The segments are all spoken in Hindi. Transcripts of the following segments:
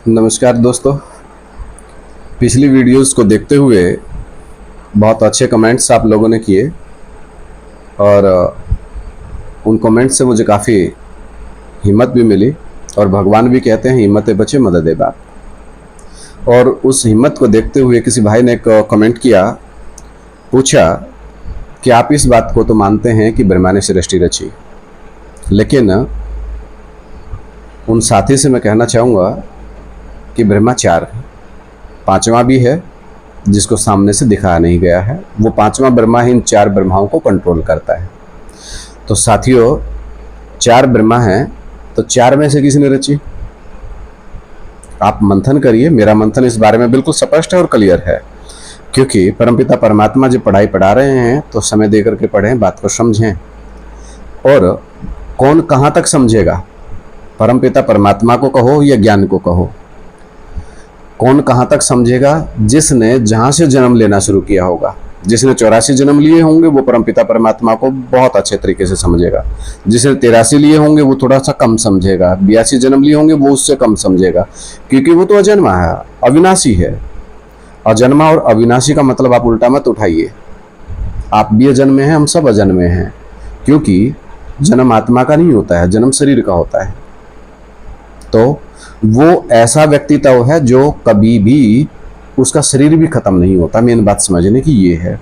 नमस्कार दोस्तों। पिछली वीडियोस को देखते हुए बहुत अच्छे कमेंट्स आप लोगों ने किए और उन कमेंट्स से मुझे काफ़ी हिम्मत भी मिली। और भगवान भी कहते हैं हिम्मत बचे मदद बाप। और उस हिम्मत को देखते हुए किसी भाई ने एक कमेंट किया, पूछा कि आप इस बात को तो मानते हैं कि ब्रह्मा ने सृष्टि रची, लेकिन उन साथी से मैं कहना चाहूँगा कि ब्रह्मा चार है, पांचवा भी है जिसको सामने से दिखाया नहीं गया है। वो पांचवा ब्रह्मा ही इन चार ब्रह्माओं को कंट्रोल करता है। तो साथियों, चार ब्रह्मा हैं, तो चार में से किसने रची? आप मंथन करिए। मेरा मंथन इस बारे में बिल्कुल स्पष्ट है और क्लियर है, क्योंकि परमपिता परमात्मा जब पढ़ाई पढ़ा रहे हैं तो समय दे करके पढ़ें, बात को समझें। और कौन कहाँ तक समझेगा? परमपिता परमात्मा को कहो या ज्ञान को कहो, कौन कहाँ तक समझेगा? जिसने जहाँ से जन्म लेना शुरू किया होगा, जिसने 84 जन्म लिए होंगे वो परमपिता परमात्मा को बहुत अच्छे तरीके से समझेगा। जिसने 83 लिए होंगे वो थोड़ा सा कम समझेगा। 82 जन्म लिए होंगे वो उससे कम समझेगा, क्योंकि वो तो अजन्मा है, अविनाशी है। अजन्मा और अविनाशी का मतलब आप उल्टा मत उठाइए। आप भी अजन्मे हैं, हम सब अजन्मे हैं, क्योंकि जन्म आत्मा का नहीं होता है, जन्म शरीर का होता है। तो वो ऐसा व्यक्तित्व है जो कभी भी उसका शरीर भी खत्म नहीं होता। मेन बात समझने की ये है।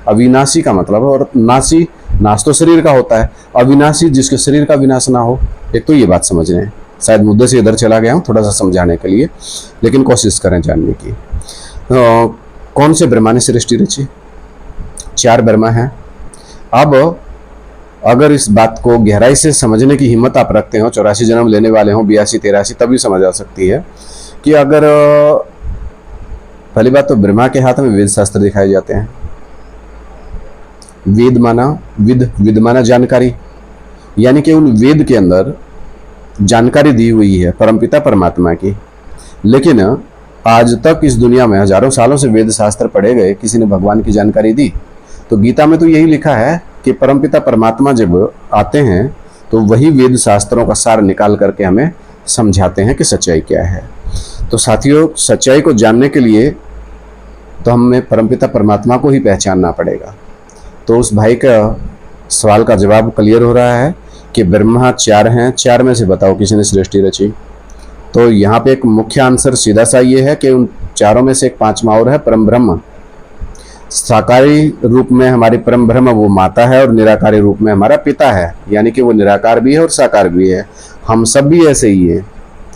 अविनाशी का मतलब, और नाशी, नाश तो शरीर का होता है, अविनाशी जिसके शरीर का विनाश ना हो। एक तो ये बात समझ रहे हैं। शायद मुद्दे से इधर चला गया हूँ थोड़ा सा समझाने के लिए, लेकिन कोशिश करें जानने की। कौन से ब्रह्मा ने सृष्टि रची? चार ब्रह्मा हैं। अब अगर इस बात को गहराई से समझने की हिम्मत आप रखते हो, 84 जन्म लेने वाले हो, 82 83, तभी समझ आ सकती है कि अगर पहली बात तो ब्रह्मा के हाथ में वेद शास्त्र दिखाए जाते हैं। वेद माना विद माना जानकारी, यानी कि उन वेद के अंदर जानकारी दी हुई है परमपिता परमात्मा की। लेकिन आज तक इस दुनिया में हजारों सालों से वेद शास्त्र पढ़े गए, किसी ने भगवान की जानकारी दी? तो गीता में तो यही लिखा है कि परमपिता परमात्मा जब आते हैं तो वही वेद शास्त्रों का सार निकाल करके हमें समझाते हैं कि सच्चाई क्या है। तो साथियों, सच्चाई को जानने के लिए तो हमें परमपिता परमात्मा को ही पहचानना पड़ेगा। तो उस भाई का सवाल का जवाब क्लियर हो रहा है कि ब्रह्मा चार हैं, चार में से बताओ किसने सृष्टि रची? तो यहाँ पे एक मुख्य आंसर सीधा सा ये है कि उन चारों में से एक पांचवा और है, परम ब्रह्म। साकारी रूप में हमारी परम ब्रह्म वो माता है, और निराकारी रूप में हमारा पिता है, यानी कि वो निराकार भी है और साकार भी है। हम सब भी ऐसे ही हैं,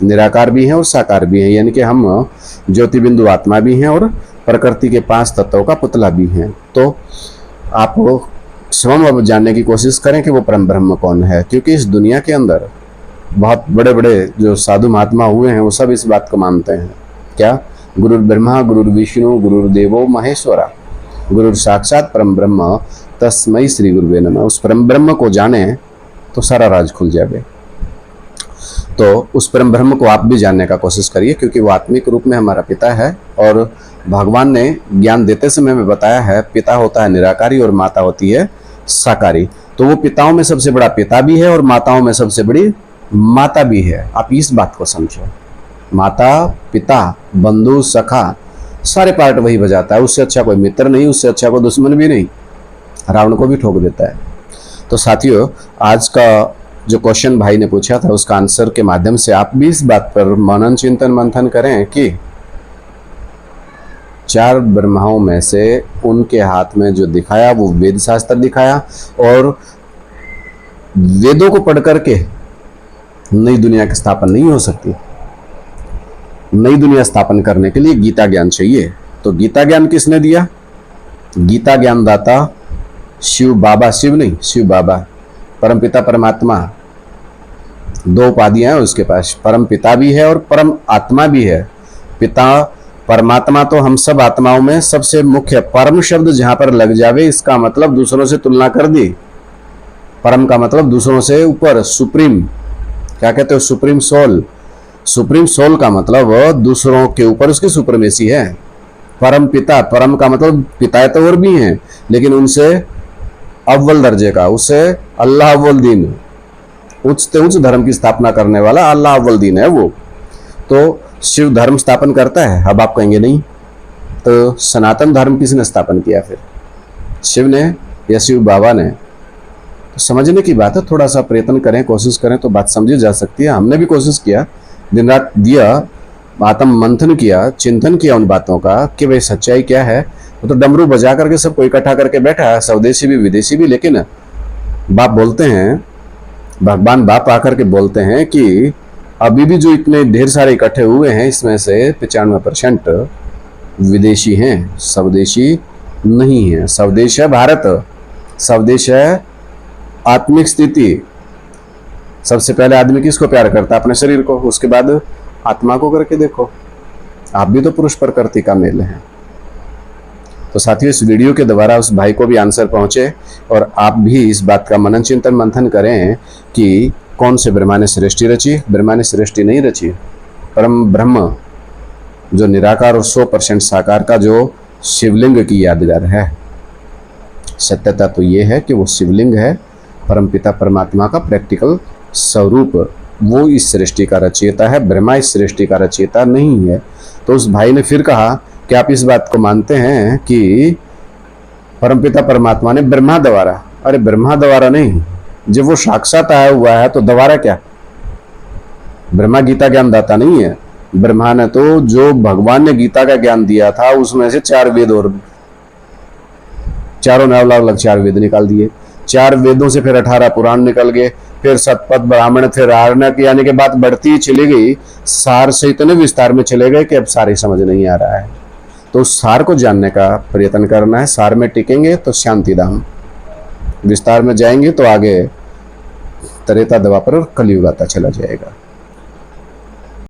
निराकार भी हैं और साकार भी हैं, यानी कि हम ज्योति बिंदु आत्मा भी हैं और प्रकृति के 5 तत्वों का पुतला भी हैं। तो आप स्वयं अब जानने की कोशिश करें कि वो परम ब्रह्म कौन है, क्योंकि इस दुनिया के अंदर बहुत बड़े बड़े जो साधु महात्मा हुए हैं वो सब इस बात को मानते हैं। क्या? गुरु ब्रह्मा गुरु विष्णु गुरुर्देवो महेश्वरा, गुरु साक्षात परम ब्रह्म तस्मै श्री गुरुवे नमः। उस परम ब्रह्म को जाने तो सारा राज खुल जाए। तो उस परम ब्रह्म को आप भी जानने का कोशिश करिए, क्योंकि वो आत्मिक रूप में हमारा पिता है। और भगवान ने ज्ञान देते समय में बताया है, पिता होता है निराकारी और माता होती है साकारी। तो वो पिताओं में सबसे बड़ा पिता भी है और माताओं में सबसे बड़ी माता भी है। आप इस बात को समझो। माता पिता बंधु सखा सारे पार्ट वही बजाता है। उससे अच्छा कोई मित्र नहीं, उससे अच्छा कोई दुश्मन भी नहीं। रावण को भी ठोक देता है। तो साथियों, आज का जो क्वेश्चन भाई ने पूछा था उसका आंसर के माध्यम से आप भी इस बात पर मनन चिंतन मंथन करें कि चार ब्रह्माओं में से उनके हाथ में जो दिखाया वो वेद शास्त्र दिखाया, और वेदों को पढ़ करके नई दुनिया की स्थापना नहीं हो सकती। नई दुनिया स्थापन करने के लिए गीता ज्ञान चाहिए। तो गीता ज्ञान किसने दिया? गीता ज्ञान दाता शिव बाबा, शिव नहीं, शिव बाबा, परमपिता परमात्मा। 2 उपाधियां हैं उसके पास, परम पिता भी है और परम आत्मा भी है। पिता परमात्मा तो हम सब आत्माओं में सबसे मुख्य। परम शब्द जहां पर लग जावे इसका मतलब दूसरों से तुलना कर दी। परम का मतलब दूसरों से ऊपर, सुप्रीम। क्या कहते हो? Supreme soul. सुप्रीम सोल का मतलब दूसरों के ऊपर उसकी सुप्रीमेसी है। परम पिता, परम का मतलब पिता तो और भी हैं, लेकिन उनसे अव्वल दर्जे का, उससे अल्लाह अव्वल दीन, उच्च से उच्च धर्म की स्थापना करने वाला अल्लाह अव्वल दीन है वो। तो शिव धर्म स्थापन करता है? अब आप कहेंगे नहीं। तो सनातन धर्म किसने स्थापन किया फिर? शिव ने या शिव बाबा ने? तो समझने की बात है, थोड़ा सा प्रयत्न करें, कोशिश करें तो बात समझी जा सकती है। हमने भी कोशिश किया, दिन रात दिया, आत्म मंथन किया, चिंतन किया उन बातों का कि भाई सच्चाई क्या है। वो तो डमरू बजा करके सबको इकट्ठा करके बैठा है, स्वदेशी भी विदेशी भी। लेकिन बाप बोलते हैं, भगवान बाप आकर के बोलते हैं कि अभी भी जो इतने ढेर सारे इकट्ठे हुए हैं, इसमें से 95% विदेशी हैं, स्वदेशी नहीं है। स्वदेश है भारत, स्वदेश है आत्मिक स्थिति। सबसे पहले आदमी किसको प्यार करता है? अपने शरीर को, उसके बाद आत्मा को करके देखो। आप भी तो पुरुष प्रकृति का मेल हैं। तो साथियों, इस वीडियो के द्वारा उस भाई को भी आंसर पहुंचे और आप भी इस बात का मनन चिंतन मंथन करें कि कौन से ब्रह्मा ने सृष्टि रची? ब्रह्मा ने सृष्टि नहीं रची। परम ब्रह्म जो निराकार और 100% साकार का जो शिवलिंग की यादगार है। सत्यता तो ये है कि वो शिवलिंग है, परमपिता परमात्मा का प्रैक्टिकल स्वरूप। वो इस सृष्टि का रचयिता है, ब्रह्मा इस सृष्टि का रचयिता नहीं है। तो उस भाई ने फिर कहा कि आप इस बात को मानते हैं कि परमपिता परमात्मा ने ब्रह्मा द्वारा? अरे ब्रह्मा द्वारा नहीं, जब वो साक्षात आया हुआ है तो द्वारा क्या? ब्रह्मा गीता ज्ञान दाता नहीं है। ब्रह्मा ने तो जो भगवान ने गीता का ज्ञान दिया था उसमें से 4 वेद और चारों ने अलग अलग 4 वेद निकाल दिए। 4 वेदों से फिर 18 पुराण निकल गए, फिर शतपथ ब्राह्मण, फिर आरण्यक, यानी कि बात बढ़ती ही चली गई। सार से इतने विस्तार में चले गए कि अब सारे समझ नहीं आ रहा है। तो उस सार को जानने का प्रयत्न करना है। सार में टिकेंगे तो शांति धाम, विस्तार में जाएंगे तो आगे त्रेता द्वापर और कलयुग आता चला जाएगा।